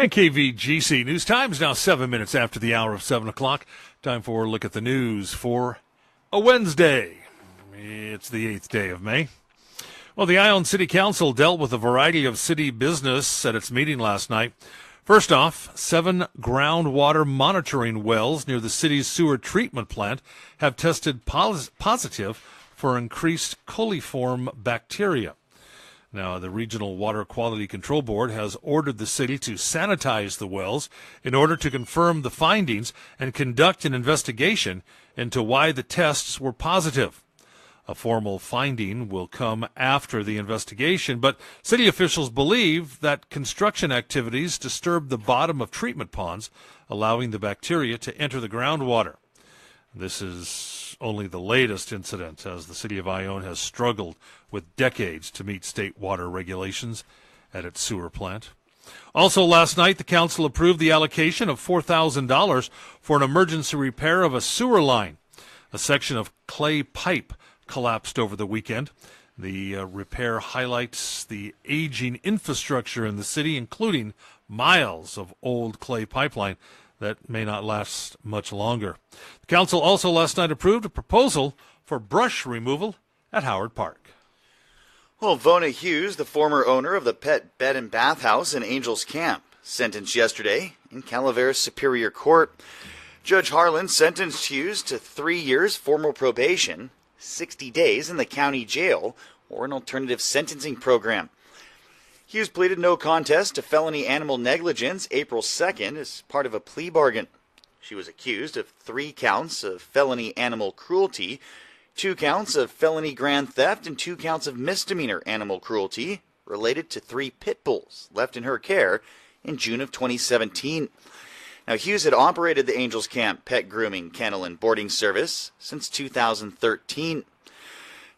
And KVGC News Time is now 7 minutes after the hour of 7 o'clock. Time for a look at the news for a Wednesday. It's the 8th day of May. Well, the Ione City Council dealt with a variety of city business at its meeting last night. First off, 7 groundwater monitoring wells near the city's sewer treatment plant have tested positive for increased coliform bacteria. Now, the Regional Water Quality Control Board has ordered the city to sanitize the wells in order to confirm the findings and conduct an investigation into why the tests were positive. A formal finding will come after the investigation, but city officials believe that construction activities disturbed the bottom of treatment ponds, allowing the bacteria to enter the groundwater. This is only the latest incident, as the city of Ione has struggled with decades to meet state water regulations at its sewer plant. Also last night, the council approved the allocation of $4,000 for an emergency repair of a sewer line. A section of clay pipe collapsed over the weekend. The repair highlights the aging infrastructure in the city, including miles of old clay pipeline that may not last much longer. The council also last night approved a proposal for brush removal at Howard Park. Well, Vona Hughes, the former owner of the Pet Bed and Bath House in Angels Camp, sentenced yesterday in Calaveras Superior Court. Judge Harlan sentenced Hughes to 3 years formal probation, 60 days in the county jail, or an alternative sentencing program. Hughes pleaded no contest to felony animal negligence April 2nd as part of a plea bargain. She was accused of 3 counts of felony animal cruelty, 2 counts of felony grand theft, and 2 counts of misdemeanor animal cruelty related to 3 pit bulls left in her care in June of 2017. Now, Hughes had operated the Angels Camp pet grooming, kennel, and boarding service since 2013.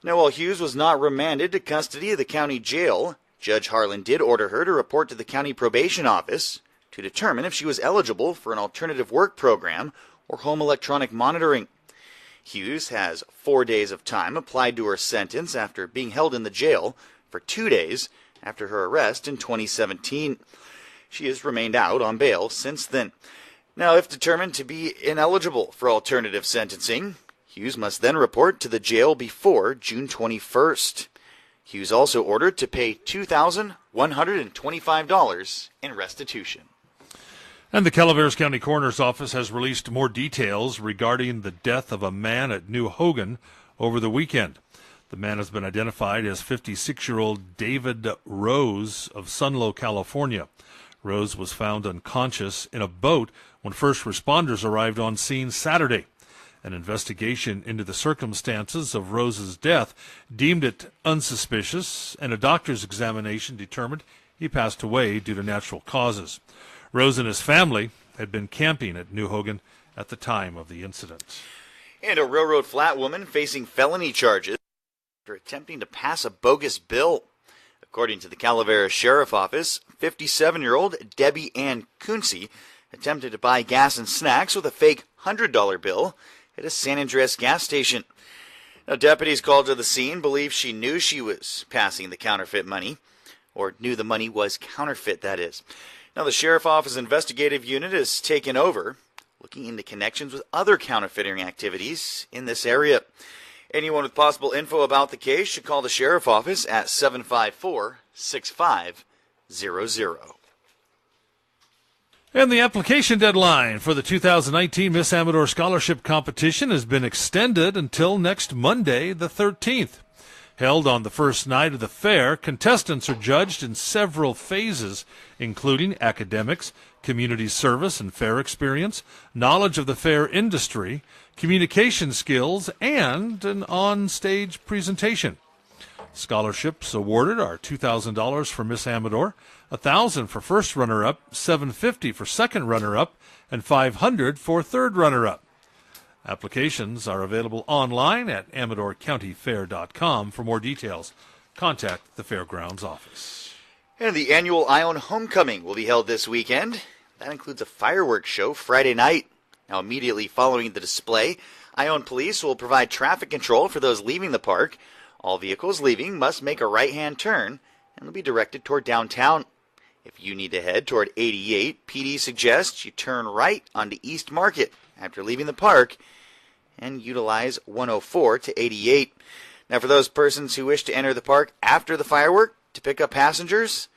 Now, while Hughes was not remanded to custody of the county jail, Judge Harlan did order her to report to the county probation office to determine if she was eligible for an alternative work program or home electronic monitoring. Hughes has 4 days of time applied to her sentence after being held in the jail for 2 days after her arrest in 2017. She has remained out on bail since then. Now, if determined to be ineligible for alternative sentencing, Hughes must then report to the jail before June 21st. Hughes also ordered to pay $2,125 in restitution. And the Calaveras County Coroner's Office has released more details regarding the death of a man at New Hogan over the weekend. The man has been identified as 56-year-old David Rose of Sunlow, California. Rose was found unconscious in a boat when first responders arrived on scene Saturday. An investigation into the circumstances of Rose's death deemed it unsuspicious, and a doctor's examination determined he passed away due to natural causes. Rose and his family had been camping at New Hogan at the time of the incident. And a railroad flat woman facing felony charges for attempting to pass a bogus bill. According to the Calaveras Sheriff Office, 57-year-old Debbie Ann Kunze attempted to buy gas and snacks with a fake $100 bill at a San Andreas gas station. Now, deputies called to the scene believe she knew she was passing the counterfeit money, or knew the money was counterfeit, that is. Now, the Sheriff Office investigative unit has taken over, looking into connections with other counterfeiting activities in this area. Anyone with possible info about the case should call the Sheriff Office at 754-6500. And the application deadline for the 2019 Miss Amador Scholarship Competition has been extended until next Monday, the 13th. Held on the first night of the fair, contestants are judged in several phases, including academics, community service and fair experience, knowledge of the fair industry, communication skills, and an on-stage presentation. Scholarships awarded are $2,000 for Miss Amador, $1,000 for first runner-up, $750 for second runner-up, and $500 for third runner-up. Applications are available online at AmadorCountyFair.com. For more details, contact the Fairgrounds office. And the annual Ione Homecoming will be held this weekend. That includes a fireworks show Friday night. Now, immediately following the display, Ione Police will provide traffic control for those leaving the park. All vehicles leaving must make a right-hand turn and will be directed toward downtown. If you need to head toward 88, PD suggests you turn right onto East Market after leaving the park and utilize 104 to 88. Now, for those persons who wish to enter the park after the firework to pick up passengers,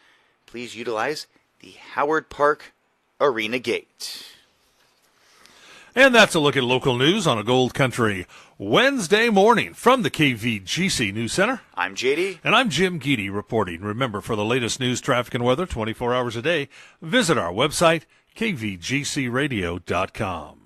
please utilize the Howard Park Arena Gate. And that's a look at local news on a Gold Country Wednesday morning from the KVGC News Center. I'm JD. And I'm Jim Geedy reporting. Remember, for the latest news, traffic, and weather 24 hours a day, visit our website, kvgcradio.com.